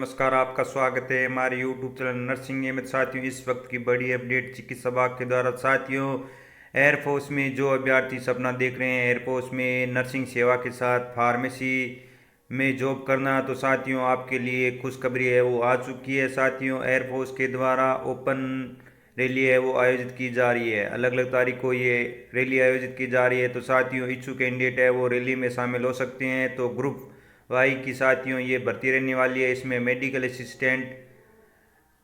नमस्कार, आपका स्वागत है हमारे यूट्यूब चैनल नर्सिंग में। साथियों, इस वक्त की बड़ी अपडेट चिकित्सा विभाग के द्वारा साथियों, एयरफोर्स में जो अभ्यर्थी सपना देख रहे हैं एयरफोर्स में नर्सिंग सेवा के साथ फार्मेसी में जॉब करना, तो साथियों आपके लिए खुशखबरी है, वो आ चुकी है। साथियों, एयरफोर्स के द्वारा ओपन रैली है वो आयोजित की जा रही है। अलग अलग तारीख को ये रैली आयोजित की जा रही है। तो साथियों, इच्छुक कैंडिडेट है वो रैली में शामिल हो सकते हैं। तो ग्रुप वाई की साथियों ये भर्ती रहने वाली है। इसमें मेडिकल असिस्टेंट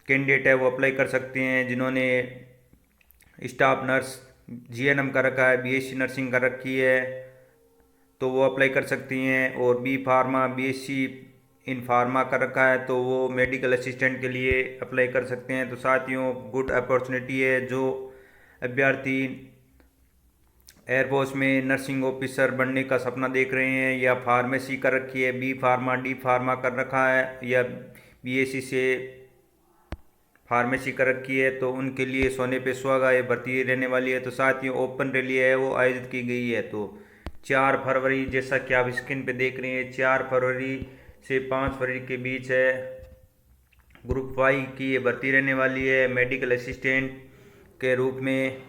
कैंडिडेट है वो अप्लाई कर सकते हैं। जिन्होंने स्टाफ नर्स जीएनएम कर रखा है, बीएससी नर्सिंग कर रखी है, तो वो अप्लाई कर सकती हैं। और B pharma BSc in pharma कर रखा है तो वो मेडिकल असिस्टेंट के लिए अप्लाई कर सकते हैं। तो साथियों, गुड अपॉर्चुनिटी है। जो अभ्यर्थी एयरफोर्स में नर्सिंग ऑफिसर बनने का सपना देख रहे हैं या फार्मेसी कर रखी है, बी फार्मा डी फार्मा कर रखा है या बीएससी से फार्मेसी कर रखी है, तो उनके लिए सोने पे सुहागा ये भर्ती रहने वाली है। तो साथ ही ओपन रैली है वो आयोजित की गई है। तो 4 फरवरी, जैसा कि आप स्क्रीन पे देख रहे हैं, 4 फरवरी से 5 फरवरी के बीच है। ग्रुप वाई की ये भर्ती रहने वाली है। मेडिकल असिस्टेंट के रूप में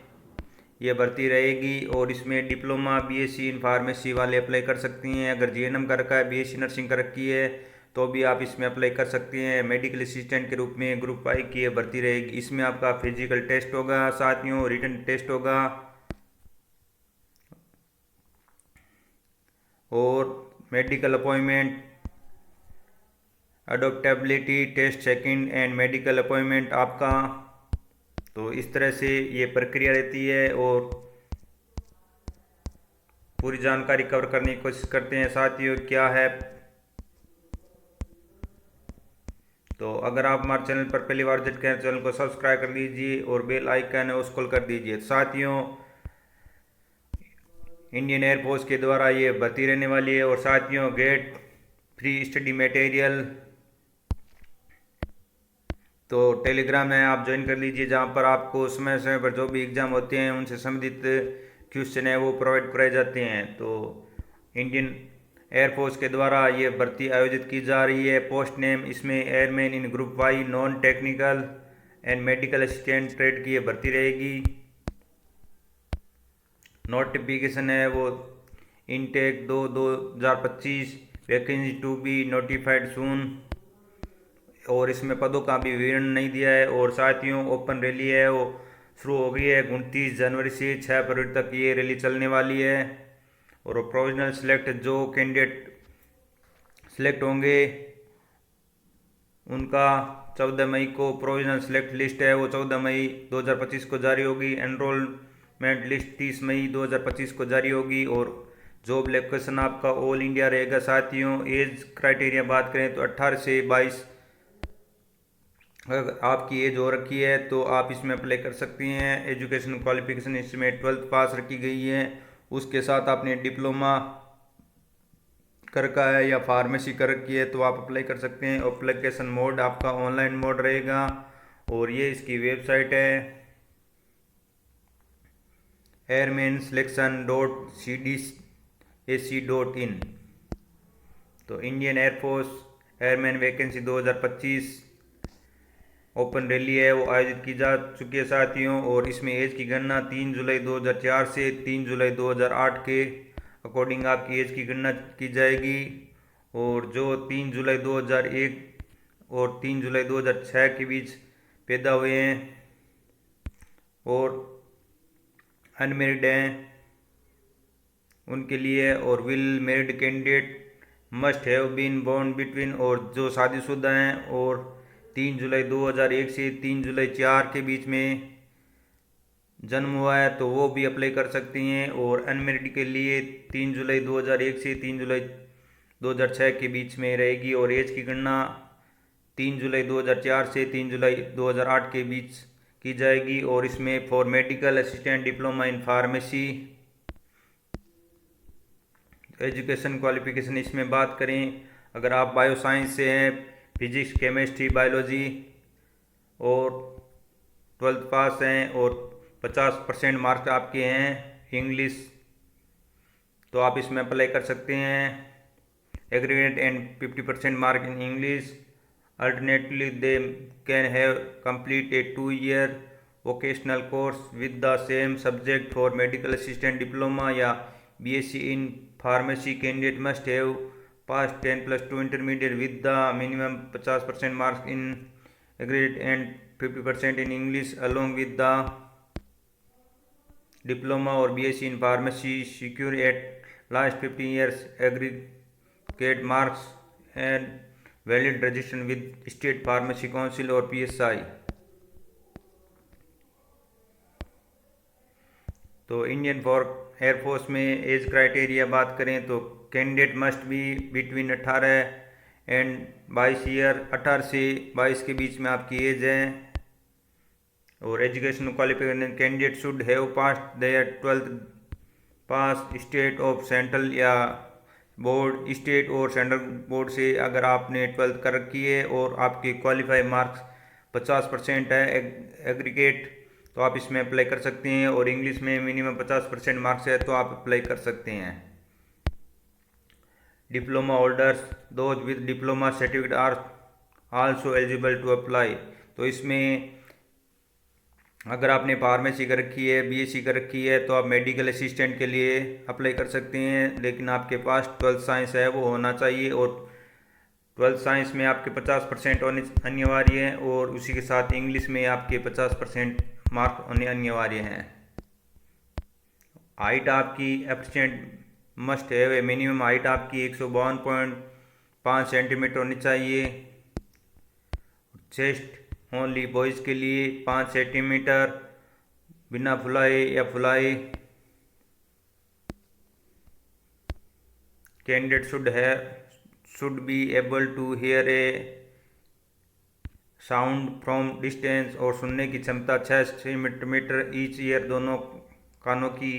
ये भर्ती रहेगी और इसमें डिप्लोमा बीएससी इन फार्मेसी वाले अप्लाई कर सकती हैं। अगर जीएनएम कर रखा है, बीएससी नर्सिंग कर रखी है, तो भी आप इसमें अप्लाई कर सकती हैं। मेडिकल असिस्टेंट के रूप में ग्रुप वाई की ये भर्ती रहेगी। इसमें आपका फिजिकल टेस्ट होगा, साथियों रिटन टेस्ट होगा और medical appointment, adoptability test second and medical appointment आपका। तो इस तरह से ये प्रक्रिया रहती है और पूरी जानकारी कवर करने की कोशिश करते हैं। साथियों, क्या है, तो अगर आप हमारे चैनल पर पहली बार विजिट करें, चैनल को सब्सक्राइब कर लीजिए और बेल आइकन है उसको कर दीजिए। साथियों, इंडियन एयरफोर्स के द्वारा ये भर्ती रहने वाली है। और साथियों, गेट फ्री स्टडी मटेरियल तो टेलीग्राम है, आप ज्वाइन कर लीजिए, जहाँ पर आपको समय समय पर जो भी एग्ज़ाम होते हैं उनसे संबंधित क्वेश्चन है वो प्रोवाइड कराए जाते हैं। तो इंडियन एयरफोर्स के द्वारा ये भर्ती आयोजित की जा रही है। पोस्ट नेम इसमें airman in group Y non technical and medical assistant trade की ये भर्ती रहेगी। नोटिफिकेशन है वो intake 2/2025, vacancy to be notified soon, और इसमें पदों का भी विवरण नहीं दिया है। और साथियों, ओपन रैली है वो शुरू हो गई है 29 जनवरी से 6 फरवरी तक ये रैली चलने वाली है। और प्रोविजनल सिलेक्ट जो कैंडिडेट सिलेक्ट होंगे उनका 14 मई को प्रोविजनल सिलेक्ट लिस्ट है वो 14 मई 2025 को जारी होगी। एनरोलमेंट लिस्ट 30 मई 2025 को जारी होगी। और जॉब लोकेशन आपका ऑल इंडिया रहेगा। साथियों, एज क्राइटेरिया बात करें तो 18 से 22 अगर आपकी एज हो रखी है तो आप इसमें अप्लाई कर सकती हैं। एजुकेशन क्वालिफिकेशन इसमें 12th पास रखी गई है, उसके साथ आपने डिप्लोमा कर रखा है या फार्मेसी कर रखी है तो आप अप्लाई कर सकते हैं। एप्लीकेशन मोड आपका ऑनलाइन मोड रहेगा। और ये इसकी वेबसाइट है airmanselection.cdac.in। तो Indian air force airman vacancy 2025 open rally है वो आयोजित की जा चुकी है। साथियों, और इसमें एज की गणना 3 जुलाई 2004 से 3 जुलाई 2008 के अकॉर्डिंग आपकी एज की गणना की जाएगी। और जो 3 जुलाई 2001 और 3 जुलाई 2006 के बीच पैदा हुए हैं और अनमेरिड हैं उनके लिए, और will married candidate must have been born between, और जो शादीशुदा हैं और 3 जुलाई 2001 से 3 जुलाई 4 के बीच में जन्म हुआ है तो वो भी अप्लाई कर सकती हैं। और अनमेरिड के लिए 3 जुलाई 2001 से 3 जुलाई 2006 के बीच में रहेगी। और एज की गणना 3 जुलाई 2004 से 3 जुलाई 2008 के बीच की जाएगी। और इसमें for medical assistant diploma in pharmacy education qualification इसमें बात करें, अगर आप बायो साइंस से हैं, फिजिक्स केमिस्ट्री बायोलॉजी और 12th पास हैं और 50% मार्क्स आपके हैं इंग्लिश, तो आप इसमें अप्लाई कर सकते हैं। Aggregate and 50% mark in English. Alternatively, they can have complete a 2 year vocational course with the same subject for medical assistant diploma या BSc in pharmacy. Candidate must have passed 10 plus 2 intermediate with the minimum 50% marks in aggregate and 50% in English along with the diploma or BSc in pharmacy. Secure at last 15 years aggregate marks and valid registration with state pharmacy council और PSI. तो Indian air force में age criteria बात करें तो candidate must be between 18 and 22 year, 18 से 22 के बीच में आपकी एज है. और education qualification, candidate should have passed their 12th pass state of central या बोर्ड, स्टेट और सेंट्रल बोर्ड से अगर आपने 12th कर रखी है और आपके क्वालिफाई मार्क्स 50% है एग्रीगेट तो आप इसमें अप्लाई कर सकते हैं. और इंग्लिश में मिनिमम 50% मार्क्स है तो आप अप्लाई कर सकते हैं. Diploma holders, those with diploma certificate are also eligible to apply. तो इसमें अगर आपने फार्मेसी कर रखी है, BSc कर रखी है तो आप मेडिकल असिस्टेंट के लिए अप्लाई कर सकते हैं, लेकिन आपके पास 12th साइंस है वो होना चाहिए. और 12th साइंस में आपके 50% होने अनिवार्य है और उसी के साथ इंग्लिश में आपके 50% मार्क होने अनिवार्य हैं. हाइट आपकी एप्रिशिएंट मस्ट है, मिनिमम हाइट आपकी 152.5 सेंटीमीटर होनी चाहिए. चेस्ट ओनली बॉयज़ के लिए 5 सेंटीमीटर बिना फुलाए या फुलाए. Candidate should be able to hear a sound from distance और सुनने की क्षमता 6 सेंटीमीटर ईच ईयर दोनों कानों की.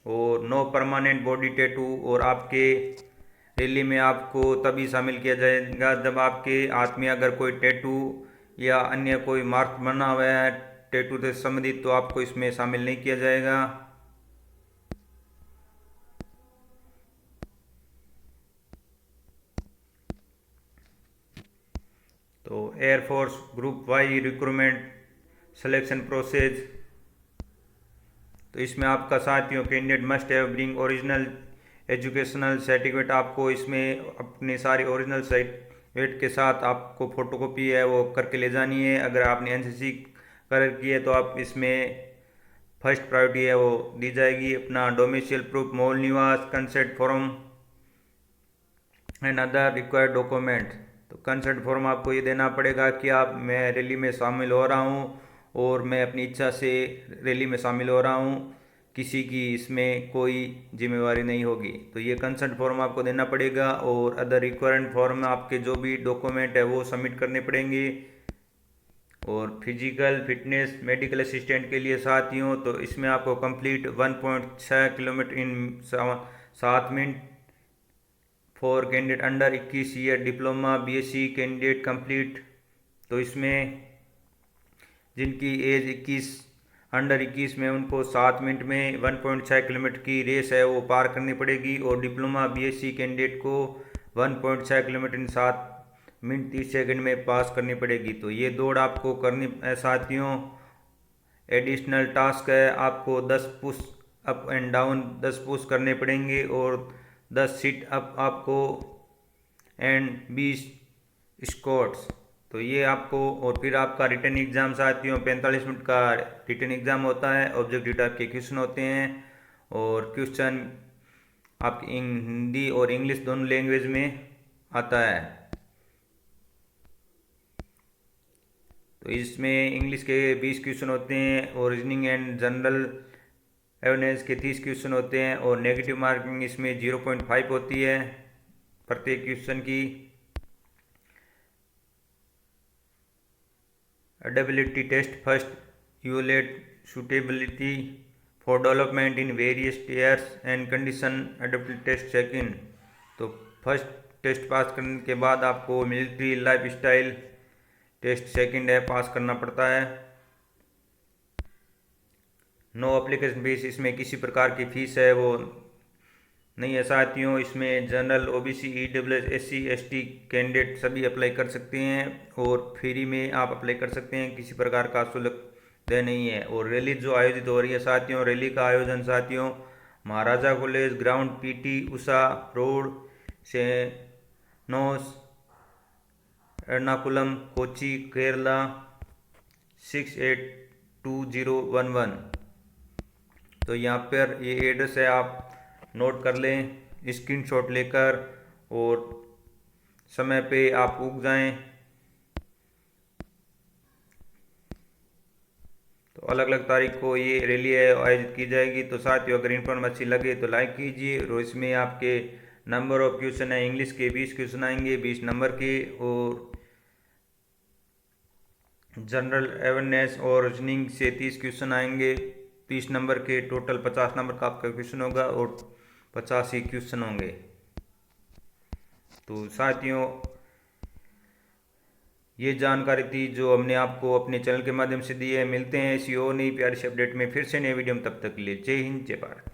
और नो परमानेंट बॉडी टैटू. और आपके रैली में आपको तभी शामिल किया जाएगा जब आपके हाथ में अगर कोई टैटू या अन्य कोई मार्क बना हुआ है टैटू से संबंधित तो आपको इसमें शामिल नहीं किया जाएगा. तो air force group Y recruitment selection process. तो इसमें आपका साथियों candidate must have bring original educational certificate. आपको इसमें अपने सारे ओरिजिनल सर्टिफिकेट के साथ आपको फ़ोटोकॉपी है वो करके ले जानी है. अगर आपने NCC कर रखी है तो आप इसमें फर्स्ट प्रायोरिटी है वो दी जाएगी. अपना डोमिसाइल प्रूफ, मूल निवास, consent form and other required document. तो कंसेंट फॉर्म आपको ये देना पड़ेगा कि आप मैं रैली में शामिल हो रहा हूँ और मैं अपनी इच्छा से रैली में शामिल हो रहा हूँ, किसी की इसमें कोई जिम्मेवारी नहीं होगी. तो ये कंसेंट फॉर्म आपको देना पड़ेगा. और अदर रिक्वायर्ड फॉर्म आपके जो भी डॉक्यूमेंट है वो सबमिट करने पड़ेंगे. और फिजिकल फिटनेस मेडिकल असिस्टेंट के लिए साथियों तो इसमें आपको complete 1.6 kilometre in 7 minute for candidate under 21 year, diploma BSc candidate complete. तो इसमें जिनकी एज 21 अंडर 21 में उनको 7 मिनट में 1.6 किलोमीटर की रेस है वो पार करनी पड़ेगी. और डिप्लोमा BSc कैंडिडेट को 1.6 किलोमीटर इन 7 मिनट 30 सेकंड में पास करनी पड़ेगी. तो ये दौड़ आपको करनी है साथियों. एडिशनल टास्क है आपको 10 push up and down 10 push करने पड़ेंगे और 10 सिट अप आपको एंड 20 स्क्वाट्स. तो ये आपको. और फिर आपका रिटर्न एग्ज़ाम साथियों 45 मिनट का रिटर्न एग्ज़ाम होता है. ऑब्जेक्टिव टाइप के क्वेश्चन होते हैं और क्वेश्चन आपकी हिंदी और इंग्लिश दोनों लैंग्वेज में आता है. तो इसमें इंग्लिश के 20 क्वेश्चन होते हैं और रीजनिंग एंड जनरल अवेयरनेस के 30 क्वेश्चन होते हैं. और नेगेटिव मार्किंग इसमें 0.5 होती है प्रत्येक क्वेश्चन की. Adaptability test first evaluate suitability for development in various tiers and condition. Adaptability test second. तो फर्स्ट टेस्ट पास करने के बाद आपको military life style test second है पास करना पड़ता है. No application fees. इसमें किसी प्रकार की फीस है वो नहीं है साथियों, इसमें general, OBC, EWS, SC, ST candidate सभी अप्लाई कर सकते हैं और फ्री में आप अप्लाई कर सकते हैं, किसी प्रकार का शुल्क देय नहीं है। और रैली जो आयोजित हो रही है साथियों, रैली का आयोजन साथियों महाराजा college ground, PT Usha road से नोस, एर्नाकुलम, कोची, केरला 682011। तो यहाँ पर ये एड्रेस है, आप नोट कर लें स्क्रीनशॉट लेकर और समय पे आप उग जाएं। तो अलग अलग तारीख को ये रैली आयोजित की जाएगी। तो साथियों अगर इन्फॉर्मेशन अच्छी लगे तो लाइक कीजिए और इसमें आपके नंबर ऑफ क्वेश्चन है, इंग्लिश के 20 क्वेश्चन आएंगे 20 नंबर के, और जनरल अवेयरनेस और रीजनिंग से 30 क्वेश्चन आएंगे 30 नंबर के, टोटल 50 नंबर का आपका क्वेश्चन होगा और 50 ही क्वेश्चन होंगे। तो साथियों ये जानकारी थी जो हमने आपको अपने चैनल के माध्यम से दी है। मिलते हैं ऐसी और नई प्यारी सी अपडेट में फिर से नए वीडियो में, तब तक के लिए जय हिंद जय भारत।